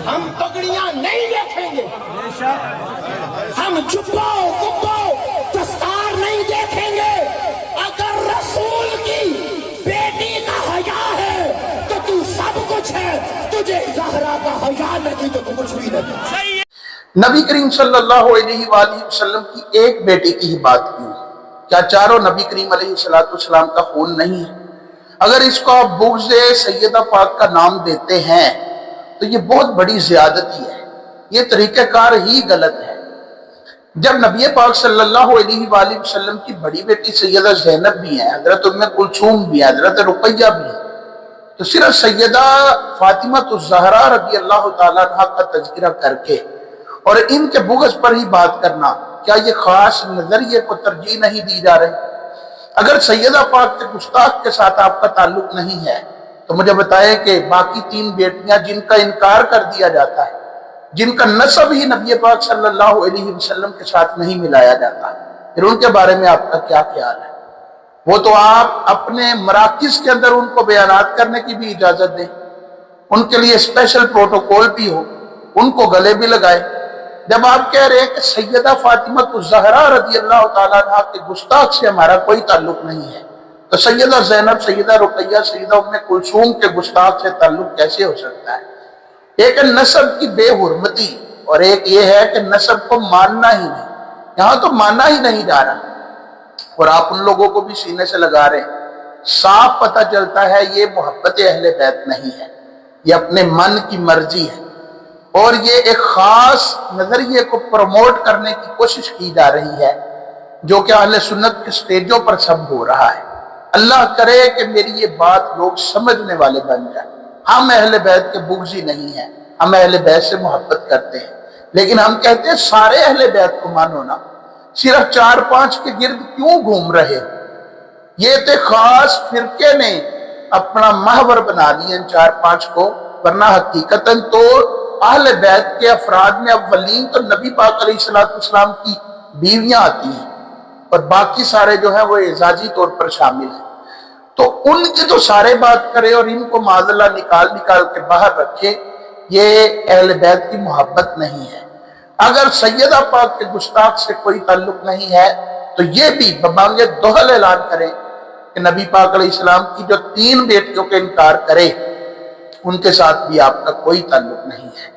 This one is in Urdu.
ہم پگڑیاں نہیں دیکھیں گے، ہم جبوں کبوں دستار نہیں دیکھیں گے۔ اگر رسول کی بیٹی کا حیا ہے تو تو سب کچھ ہے، تجھے زہرا کا حیا نہیں تو تو کچھ بھی نہیں۔ نبی کریم صلی اللہ علیہ وآلہ وسلم کی ایک بیٹی کی ہی بات کیوں؟ کیا چاروں نبی کریم علیہ السلام کا خون نہیں ہے؟ اگر اس کو آپ بغض سیدہ پاک کا نام دیتے ہیں تو یہ بہت بڑی زیادتی ہے، یہ طریقہ کار ہی غلط ہے۔ جب نبی پاک صلی اللہ علیہ وآلہ وسلم کی بڑی بیٹی سیدہ زینب بھی ہیں، حضرت ام کلثوم بھی ہیں، حضرت رقیہ بھی ہیں، تو صرف سیدہ فاطمہ الزہرا رضی اللہ تعالیٰ عنہ کا تذکرہ کر کے اور ان کے بغض پر ہی بات کرنا، کیا یہ خاص نظریے کو ترجیح نہیں دی جا رہی؟ اگر سیدہ پاک کے گستاخ کے ساتھ آپ کا تعلق نہیں ہے تو مجھے بتائیں کہ باقی 3 بیٹیاں جن کا انکار کر دیا جاتا ہے، جن کا نسب ہی نبی پاک صلی اللہ علیہ وسلم کے ساتھ نہیں ملایا جاتا، پھر ان کے بارے میں آپ کا کیا خیال ہے؟ وہ تو آپ اپنے مراکز کے اندر ان کو بیانات کرنے کی بھی اجازت دیں، ان کے لیے اسپیشل پروٹوکول بھی ہو، ان کو گلے بھی لگائے۔ جب آپ کہہ رہے ہیں کہ سیدہ فاطمہ الزہرا رضی اللہ تعالیٰ عنہ کے گستاخ سے ہمارا کوئی تعلق نہیں ہے، تو سیدہ زینب، سیدہ رقیہ، سیدہ ام کلثوم کے گستاخ سے تعلق کیسے ہو سکتا ہے؟ ایک نسب کی بے حرمتی اور ایک یہ ہے کہ نسب کو ماننا ہی نہیں، یہاں تو ماننا ہی نہیں جا رہا، اور آپ ان لوگوں کو بھی سینے سے لگا رہے ہیں۔ صاف پتہ چلتا ہے یہ محبت اہل بیت نہیں ہے، یہ اپنے من کی مرضی ہے، اور یہ ایک خاص نظریے کو پروموٹ کرنے کی کوشش کی جا رہی ہے جو کہ اہل سنت کے سٹیجوں پر سب ہو رہا ہے۔ اللہ کرے کہ میری یہ بات لوگ سمجھنے والے بن جائیں۔ ہم اہل بیت کے بغضی نہیں ہیں، ہم اہل بیت سے محبت کرتے ہیں، لیکن ہم کہتے ہیں سارے اہل بیت کو مانو نا، صرف 4-5 کے گرد کیوں گھوم رہے ہو؟ یہ تو خاص فرقے نے اپنا محور بنا لیا ان 4-5 کو، ورنہ حقیقتاً تو اہل بیت کے افراد میں اولین تو نبی پاک علیہ السلام کی بیویاں آتی ہیں، اور باقی سارے جو ہیں وہ اعزازی طور پر شامل ہیں، تو ان کی تو سارے بات کرے اور ان کو معاذ اللہ نکال کے باہر رکھے، یہ اہل بیت کی محبت نہیں ہے۔ اگر سیدہ پاک کے گستاخ سے کوئی تعلق نہیں ہے تو یہ بھی ببانگ دوہل اعلان کریں کہ نبی پاک علیہ السلام کی جو 3 بیٹیوں کے انکار کرے ان کے ساتھ بھی آپ کا کوئی تعلق نہیں ہے۔